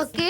Okay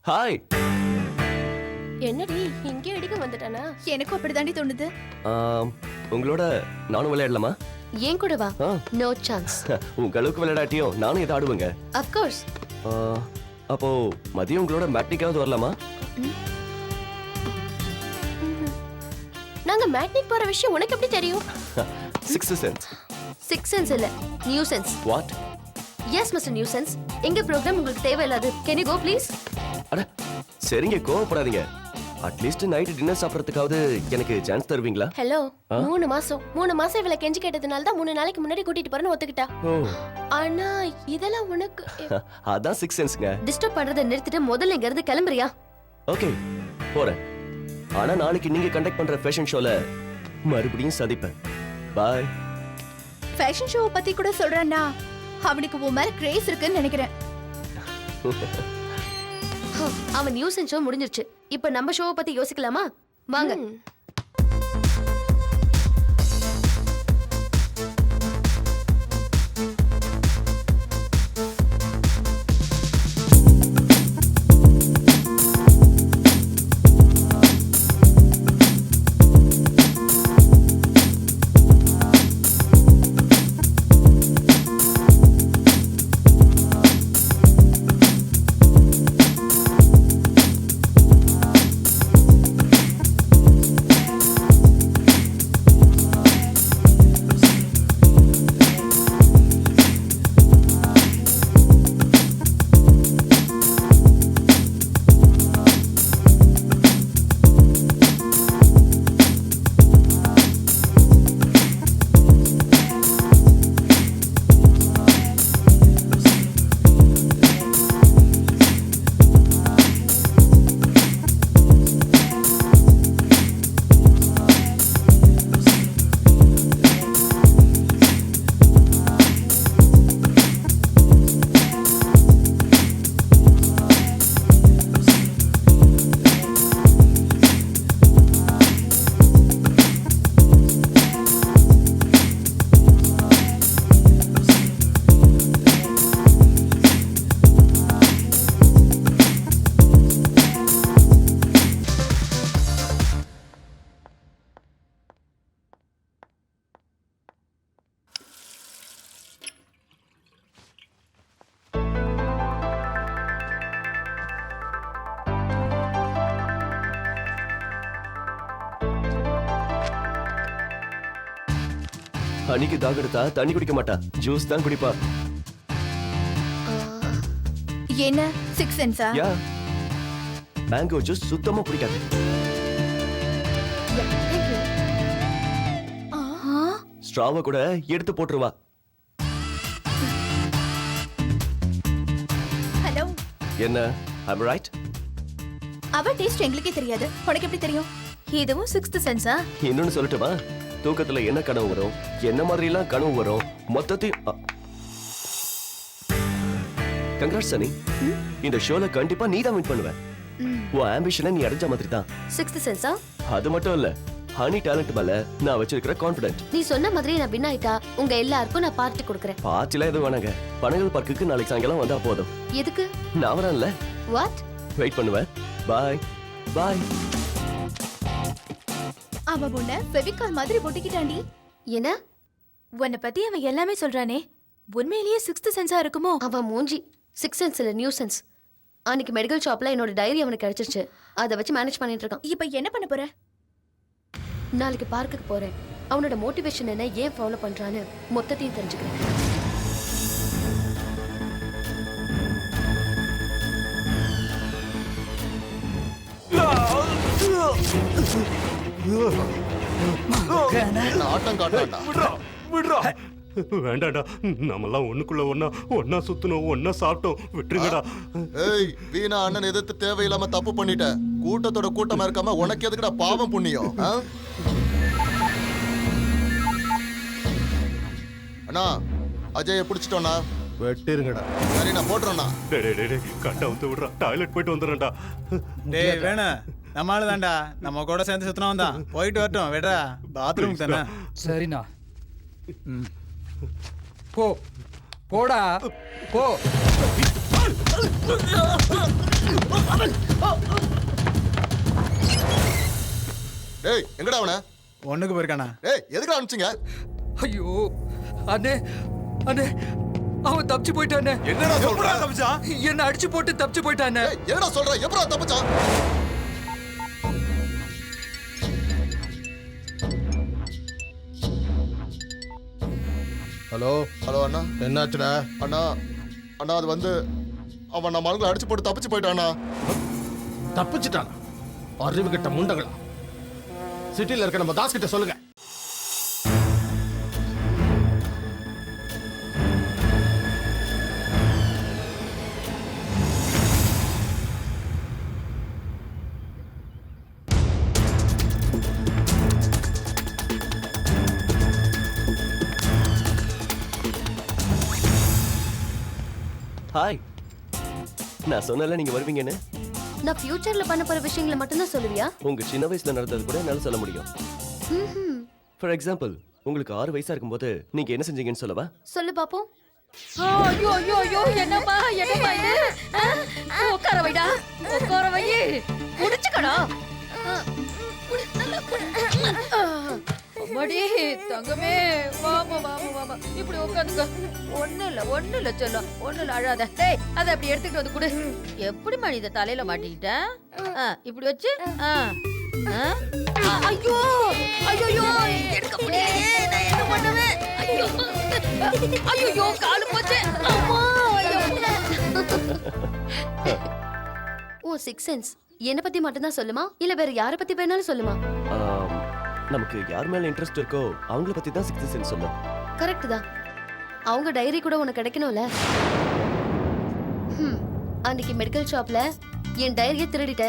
hi. என்னடி இங்கே அடிக்க வந்துட்டானா? எனக்கும் அப்படிதாண்டி தோணுது. உங்களோட நானும் விளையாடலாமா? ஏன் கூட வா. No chance. உங்க அளவுக்கு விளையாடாட்டியும் நானும் இதை ஆடுவேங்க. Of course. அப்போ மதியம் உங்களோட மேட்னிக்காவது வரலாமா? நாங்க மேட்னிக் போற விஷயம் உனக்கு எப்படி தெரியும்? Six sense. சிக்ஸ் சென்ஸ் இல்ல, new sense. What? Yes mister new sense. எங்க ப்ரோக்ராம் உங்களுக்கு தேவையில்லாது. Can you go please? அட சரிங்க, கோவப்படாதீங்க. அட்லீஸ்ட் நைட் டின்னர் சாப்பிடறதுக்காவது எனக்கு சான்ஸ் தருவீங்களா? ஹலோ, 3 மாசம் இவளை கெஞ்சி கேட்டதுனால தான் 3 நாளைக்கு முன்னாடி கூட்டிட்டு போறேன்னு ஒத்துக்கிட்டா. ஆனா இதெல்லாம் உனக்கு அதான் சிக்ஸ் சென்ஸ்ங்க. டிஸ்டர்ப் பண்றதை நிறுத்திட்டு முதல்ல இங்க இருந்து கிளம்புறியா? ஓகே, போறேன். ஆனா நாளைக்கு நீங்க கண்டக்ட் பண்ற ஃபேஷன் ஷோல மறுபடியும் சந்திப்பேன். பை. ஃபேஷன் ஷோ பத்தி கூட சொல்றானா? அவனுக்கு உன் மேல கிரேஸ் இருக்குன்னு நினைக்கிறேன். அவன் நியூஸ் ஷோ முடிஞ்சிருச்சு. இப்ப நம்ம ஷோவை பத்தி யோசிக்கலாமா? வாங்க. அன்னைக்கு தாகெடுத்தா தண்ணி குடிக்க மாட்டா, ஜூஸ் தான் குடிப்பா. என்ன சிக்ஸ் சென்ஸா? யா, மேங்கோ ஜூஸ் சுத்தமா பிடிக்காது. ஸ்ட்ராவ கூட எடுத்து போட்டுருவா. ஹலோ, என்ன? I'm right? அவ டேஸ்ட் எங்களுக்கே தெரியாது, உனக்கு எப்படி தெரியும்? இதுவும் சிக்ஸ்த் சென்ஸா? இன்னொன்னு சொல்லட்டுமா? தூக்கத்துல என்ன கனவு வரும், என்ன மாதிரி எல்லாம் கனவு வரும், மொத்தத்தையும். கங்க்ராட்ஸ் சனி, இந்த ஷோல கண்டிப்பா நீ தான் வின் பண்ணுவ. உன் ஆம்பிஷனை நீ அடைஞ்ச மாதிரி தான். சிக்ஸ்த் சென்ஸா? அது மட்டும் இல்ல, ஹனி டேலண்ட் மேல நான் வச்சிருக்கிற கான்ஃபிடென்ட். நீ சொன்ன மாதிரி நான் வின் ஆயிட்டா உங்க எல்லாருக்கும் நான் பார்ட்டி கொடுக்கறேன். பார்ட்டிலாம் எதுவும் வேணாங்க. பனகல் பார்க்குக்கு நாளைக்கு சாயங்காலம் வந்தா போதும். எதுக்கு? நான் வரேன்ல. வாட்? வெயிட் பண்ணுவேன். பாய் பாய். அவ உன்னை ஃபெவிகால் மாதிரி ஒட்டிக்கிட்டாண்டி. என்ன? உன்னை பத்தி அவன் எல்லாமே சொல்றானே, உண்மையிலேயே சிக்ஸ்த் சென்ஸா இருக்குமோ? அவன் மூஞ்சி சிக்ஸ் சென்ஸ் இல்ல, நியூ சென்ஸ். அன்னைக்கு மெடிக்கல் ஷாப்ல என்னோட டைரி அவனுக்கு கிடைச்சிருச்சு. அதை வச்சு மேனேஜ் பண்ணிட்டு இருக்கான். இப்ப என்ன பண்ண போற? நாளைக்கு பார்க்குக்கு போறேன். அவனோட மோட்டிவேஷன் என்ன, ஏன் ஃபாலோ பண்றான்னு மொத்தத்தையும் தெரிஞ்சுக்கிறேன். ஆட்டம் காட்டாண்டா. வேண்டாடா, நம்மெல்லாம் ஒண்ணுக்குள்ள ஒன்னா சுத்தணும், ஒன்னா சாப்பிட்டோம், விட்டுருங்கடா. ஏய் வீணா அண்ணன் எதிர்த்து தேவையில்லாம தப்பு பண்ணிட்ட. கூட்டத்தோட கூட்டமா இருக்காம உனக்கு எதுக்குடா பாவம் புண்ணியம்? அண்ணா அஜய பிடிச்சிட்டோண்ணா. வெட்டிருங்கடா. சரி நான் போட்டுறேண்ணா. டேய் கட்டை வந்து விடுறா, டாய்லெட் போயிட்டு வந்துடுறேன்டா. டேய் வேணா நம்ம ஆளு தான்டா, நம்ம கூட சேர்ந்து சுத்தினவன் தான். போயிட்டு வரட்டும், விடா பாத்ரூம் தானே. சரிண்ணா. போ போடா போ. டேய் எங்கடா அவன? ஒண்ணுக்கு போயிருக்கானா? டேய் எதுக்குடா அனுப்பிச்சீங்க? ஐயோ அண்ணே அண்ணே, அவன் தப்பிச்சு போயிட்டானே. என்னடா சொல்ற? தப்பிச்சா? என்ன அடிச்சு போட்டு தப்பிச்சு போயிட்டானே. டேய் என்னடா சொல்ற? எப்பறா தப்பிச்சான்? ஹலோ ஹலோ அண்ணா. என்னாச்சுடா? அண்ணா அண்ணா அது வந்து அவன் நம்ம ஆளுங்களை அடிச்சு போட்டு தப்பிச்சு போயிட்டானா? தப்பிச்சிட்டானா? அறிவு கிட்ட முண்டங்களா? சிட்டில இருக்க நம்ம தாஸ் கிட்ட சொல்லுங்க. ஹாய். நான் சொன்னல நீங்க வருவீங்கன்னு. நான் ஃபியூச்சர்ல பண்ண போற விஷயங்களை மட்டும் தான் சொல்லுவியா? உங்க சின்ன வயசுல நடந்தது கூட என்னால சொல்ல முடியும். ஃபார் எக்ஸாம்பிள், உங்களுக்கு 6 வயசா இருக்கும்போது நீங்க என்ன செஞ்சீங்கன்னு சொல்லவா? சொல்லு பாப்போம். ஐயோ ஐயோ ஐயோ, என்னம்மா என்னம்மா இது? உட்கார வைடா, உட்கார வை, குடிச்சுக்கடா. அம்மாடி தங்கமே, வாமா வாமா வாமா, இப்படி உட்காந்துக்க. ஒண்ணு இல்ல சொல்லும், ஒண்ணு இல்ல, அழாத. டேய் அதை அப்படி எடுத்துக்கிட்டு வந்து கொடு. எப்படி மணி இதை தலையில மாட்டிக்கிட்ட? இப்படி வச்சு ஐயோ ஐயோ, எடுக்க முடியல, நான் என்ன பண்ணுவேன்? ஐயோ ஐயோ, காலு போச்சு. அம்மா, ஐயோ. ஓ 6 சென்ஸ் என்ன பத்தி மட்டும் தான் சொல்லுமா, இல்ல வேற யாரை பத்தி வேணாலும் சொல்லுமா? நமக்கு யார் மேல இன்ட்ரெஸ்ட் இருக்கோ அவங்கள பத்தி தான் 6th சென்ஸ் சொல்லும். கரெக்ட் தான். அவங்க டைரி கூட உனக்கு கிடைக்கணும்ல. அன்னைக்கு மெடிக்கல் ஷாப்ல என் டைரியை திருடிட்ட.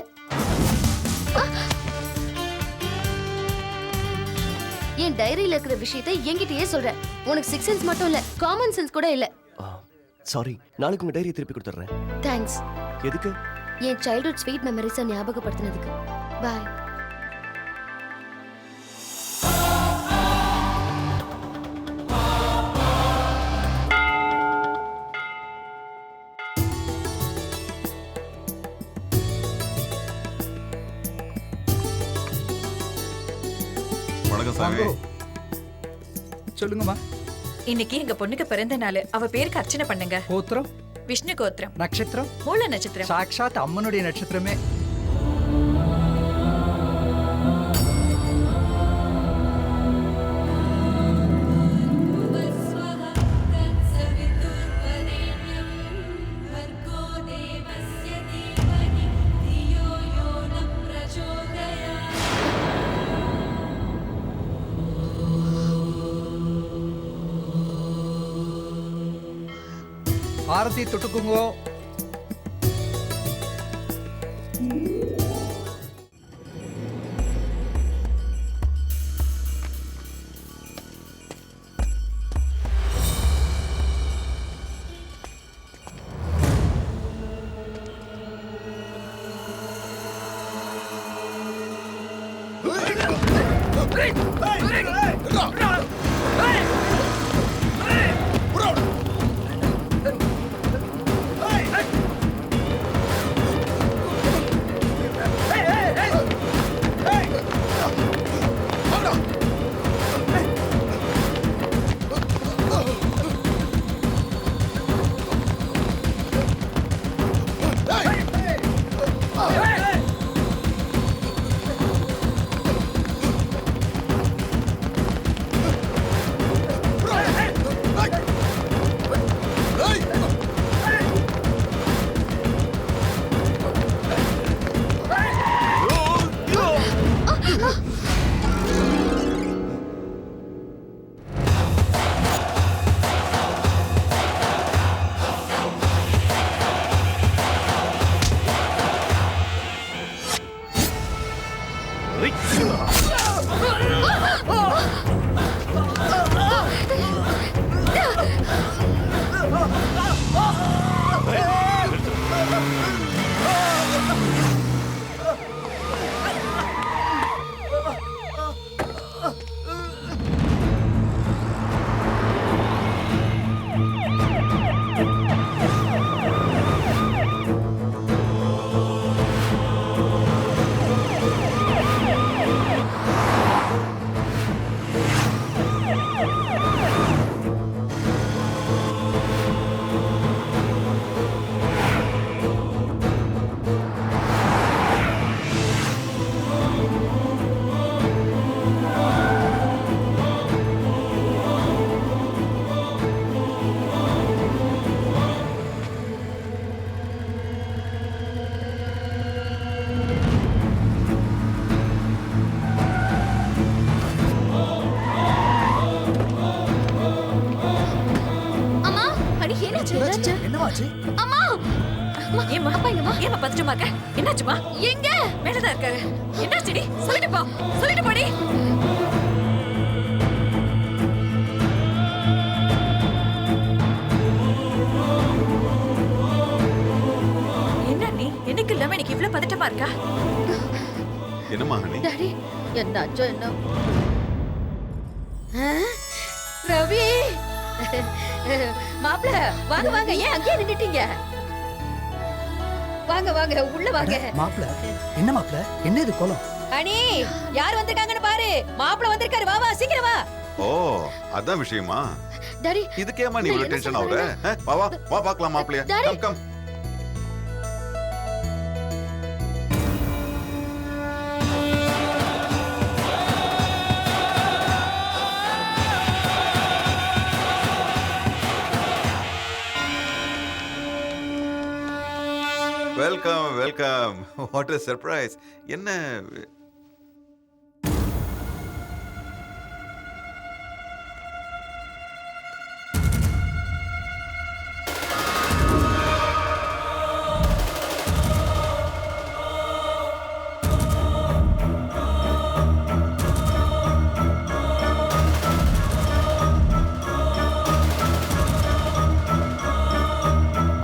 என் டைரியில இருக்கிற விஷயத்தை என்கிட்டயே சொல்ற. உனக்கு 6 சென்ஸ் மட்டும் இல்ல, காமன் சென்ஸ் கூட இல்ல. சாரி, நாளைக்கு உங்க டைரியை திருப்பி கொடுத்துறேன். தேங்க்ஸ். எதுக்கு? என் சைல்ட்ஹுட் ஸ்வீட் மெமரிஸை ஞாபகப்படுத்தினதுக்கு. பாய். சொல்லுங்கம்மா. இன்னைக்கு எங்க பொண்ணுக்கு பிறந்த நாள். அவ பேருக்கு அர்ச்சனை பண்ணுங்க. கோத்திரம்? விஷ்ணு கோத்திரம். நட்சத்திரம்? மூல நட்சத்திரம். சாக்ஷாத் அம்மனுடைய நட்சத்திரமே. ஆரத்தி தொட்டுக்குங்கோ. என்னமாச்சு? அம்மா ஏம்மா அப்பா எங்கம்மா ஏம்மா பதட்டமா இருக்க என்னாச்சுமா எங்க மேலதான் இருக்காரு என்னாச்சுடி சொல்லிட்டு போ சொல்லிட்டு போடி என்ன நீ எனக்கு இல்லாம எனக்கு இவ்வளவு பதட்டமா இருக்கா என்னம்மா ஹனி? டாடி என்னாச்சோ என்ன ரவி மாப்பிள்ள வாங்க வாங்க ஏன் அங்கேயே நின்னுட்டீங்க வாங்க வாங்க உள்ள வாங்க மாப்பிள என்ன மாப்பிள என்ன இது கோலம்? அனி யார் வந்திருக்காங்கன்னு பாரு மாப்பிள்ள வந்திருக்காரு வா வா சீக்கிரம் வா ஓ அதான் விஷயமா? டாடி இதுக்கேமா நீ இவ்வளவு டென்ஷன் ஆகுற? வா வா வா பார்க்கலாம் மாப்பிளைய. Daddy. Come come. Welcome welcome. What a surprise. என்ன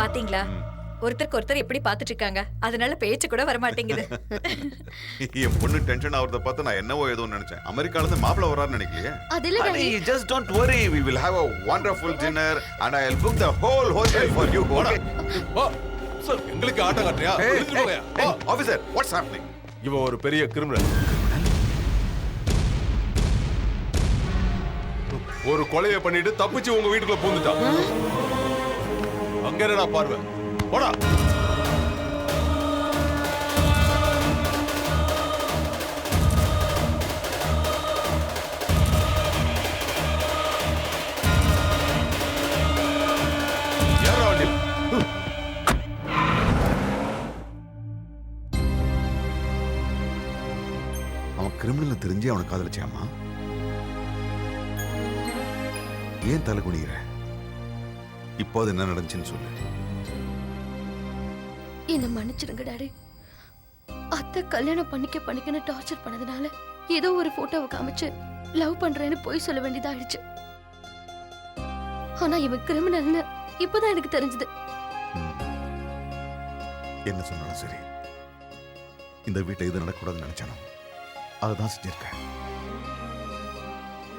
பாத்தீங்களா ஒருத்தருக்கு ஒருத்தர் எப்படி பாத்துட்டு இருக்காங்க அதனால பேச்சு கூட வர மாட்டேங்குது என் பொண்ணு டென்ஷன் ஆவறத பார்த்து நான் என்னவோ ஏதோ நினைச்சேன். அமெரிக்கால இருந்து மாப்பிள வராருன்னு நினைக்கலையே. அது இல்ல daddy Honey, just don't worry. We will have a wonderful dinner and I'll book the whole hotel for you. Okay? Sir எங்களுக்கு ஆட்டம் காட்டுறியா? Hey, எழுந்துட்டு போயா? hey, officer, what's happening? இவன் ஒரு பெரிய கிரிமினல். ஒரு கொலையை பண்ணிட்டு தப்பிச்சு உங்க வீட்டுக்குள்ள பூந்துட்டான். அங்க என்னடா பார்வை? போடா. யாரா வண்டி? அவன் கிரிமினல் தெரிஞ்சு அவனை காதலிச்சாமா? ஏன் தலை குனிகிற? இப்போ அது என்ன நடந்துச்சுன்னு சொல்லு. என்ன மன்னிச்சிடுங்க டாடி அத்தை கல்யாணம் பண்ணிக்கன்னு டார்ச்சர் பண்ணதுனால ஏதோ ஒரு போட்டோவை காமிச்சு லவ் பண்றேன்னு போய் சொல்ல வேண்டியதாயிடுச்சு. ஆனா இவன் கிரிமினல்னு இப்பதான் எனக்கு தெரிஞ்சது. என்ன சொன்னாலும் சரி, இந்த வீட்டை இது நடக்கூடாதுன்னு நினைச்சானோ அதுதான் செஞ்சிருக்கேன்.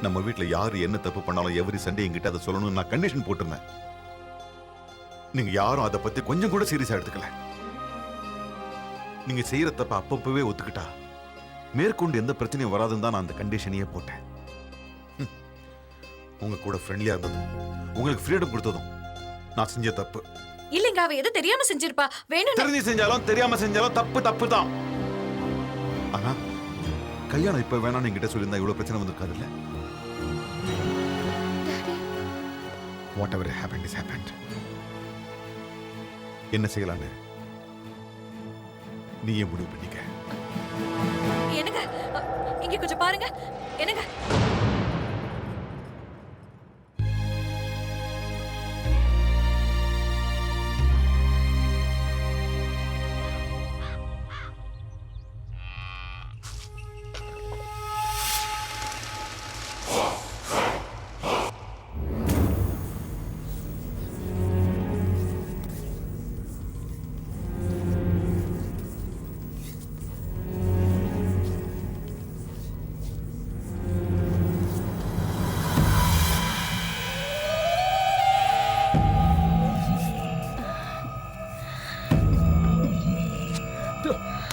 நம்ம வீட்டுல யாரு என்ன தப்பு பண்ணாலும் எவரி சண்டே என்கிட்ட அதை சொல்லணும்னு நான் கண்டிஷன் போட்டிருந்தேன். நீங்க யாரும் அதை பத்தி கொஞ்சம் கூட சீரியஸா எடுத்துக்கல. நீங்க செய்யற தப்ப அப்பப்பவே ஒத்துக்கிட்டா மேற்கொண்டு எந்த பிரச்சனையும் வராதுன்னு தான் நான் அந்த கண்டிஷனையே போட்டேன். உங்க கூட ஃப்ரெண்ட்லியா இருந்ததும் உங்களுக்கு ஃப்ரீடம் கொடுத்ததும் நான் செஞ்ச தப்பு. இல்லங்க அவ எது தெரியாம செஞ்சிருப்பா வேணும் தெரிஞ்சு செஞ்சாலும் தெரியாம செஞ்சாலும் தப்பு தப்பு தான். ஆனா கல்யாணம் இப்ப வேணாம்னு என்கிட்ட சொல்லியிருந்தா இவ்வளவு பிரச்சனை வந்திருக்காது இல்ல? What ever happened is happened. என்ன செய்யலான்னு நீயே முடிவு பண்ணிக்க. என்னங்க இங்க கொஞ்சம் பாருங்க என்னங்க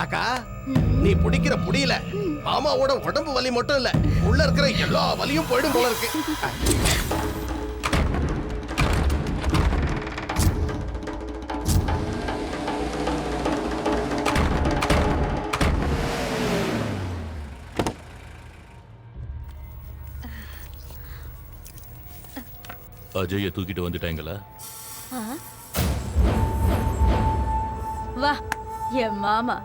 அக்கா நீ பிடிக்கிற புடியில மாமாவோட உடம்பு வலி மட்டும் இல்ல உள்ள இருக்கிற எல்லா வலியும் போயிடும் போல இருக்கு. அஜய தூக்கிட்டு வந்துட்டாங்களா? வா என் மாமா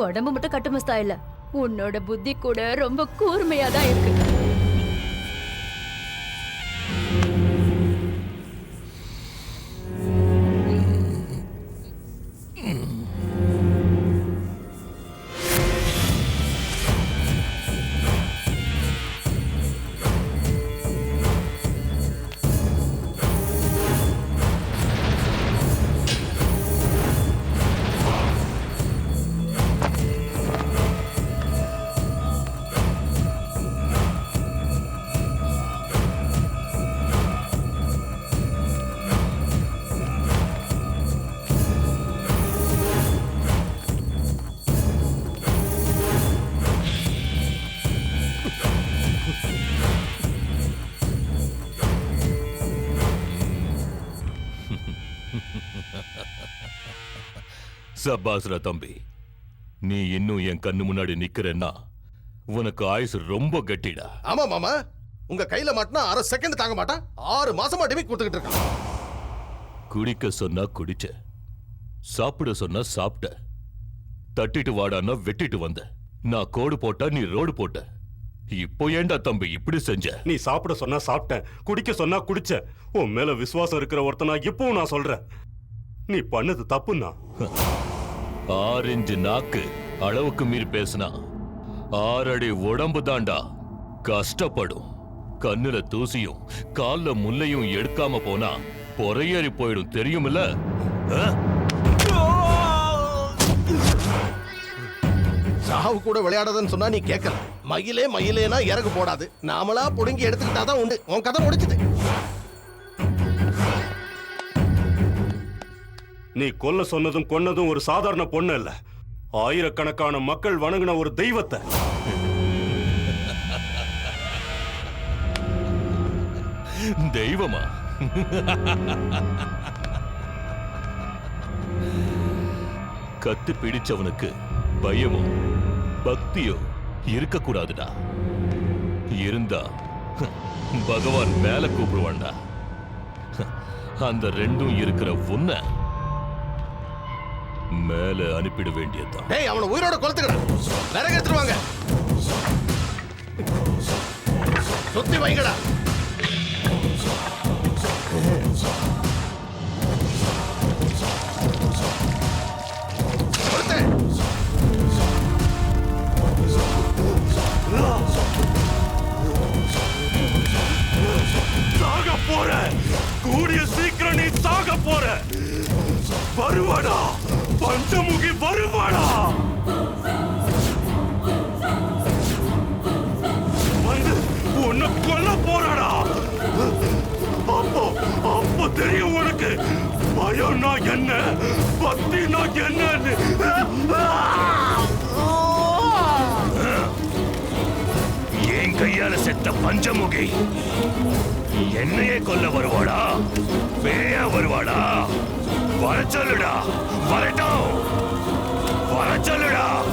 உடம்பு மட்டும் கட்டுமஸ்தா இல்ல உன்னோட புத்தி கூட ரொம்ப கூர்மையா தான் இருக்கு. சபாஸ்ரா தம்பி, நீ இன்னும் என் கண்ணு முன்னாடி நிக்கிறேன்னா உனக்கு ஆயுசு ரொம்ப கட்டிடா. ஆமா மாமா, உங்க கையில மாட்டினா அரை செகண்ட் தாங்க மாட்டா. 6 மாசமா டிமிக் கொடுத்துக்கிட்டு இருக்கான். குடிக்க சொன்னா குடிச்ச, சாப்பிட சொன்னா சாப்பிட்ட, தட்டிட்டு வாடான்னா வெட்டிட்டு வந்த. நான் கோடு போட்டா நீ ரோடு போட்ட. இப்போ ஏண்டா தம்பி இப்படி செஞ்ச? நீ சாப்பிட சொன்னா சாப்பிட்டேன், குடிக்க சொன்னா குடிச்ச. உன் மேல விசுவாசம் இருக்கிற ஒருத்தனா இப்பவும் நான் சொல்றேன், நீ பண்ணது தப்புன்னா. 6 இன்ச்சு நாக்கு அளவுக்கு மீறி பேசினா 6 அடி உடம்பு தாண்டா கஷ்டப்படும். கண்ணுல தூசியும் கால்ல முள்ளையும் எடுக்காம போனா பொறையேறி போயிடும், தெரியுமில்ல? சாவு கூட விளையாடாதன்னு சொன்னா நீ கேட்கல. மயிலே மயிலேனா இறகு போடாது, நாமளா புடுங்கி எடுத்துக்கிட்டாதான் உண்டு. உன் கதை முடிச்சுது. நீ கொல்ல சொன்னதும் கொன்னதும் ஒரு சாதாரண பொண்ணு இல்ல, ஆயிரக்கணக்கான மக்கள் வணங்கின ஒரு தெய்வத்தை. தெய்வமா? கத்து பிடிச்சவனுக்கு பயமோ பக்தியோ இருக்க கூடாதுடா. இருந்தா பகவான் மேல கூப்பிடுவான்டா. அந்த ரெண்டும் இருக்கிற உன்னை மேல அனுப்பிட வேண்டியதுதான். டேய், அவனை உயிரோட கொளுத்துக்கடா. விறகு எடுத்துருவாங்க, சுத்தி வைங்கடா. சாக போற, கூடிய சீக்கிரம் நீ சாக போற. வருவாடா, பஞ்சமுகி வருவாடா. வந்து உன்னை கொல்ல போறாடா. அப்போ தெரியும் உனக்கு பயம்னா என்ன, பக்தினா என்னன்னு. என் கையால செத்த பஞ்சமுகி என்னையே கொல்ல வருவாடா? பேயா வருவாடா? வர சொல்லுடா, வரட்டும், வர சொல்லுடா.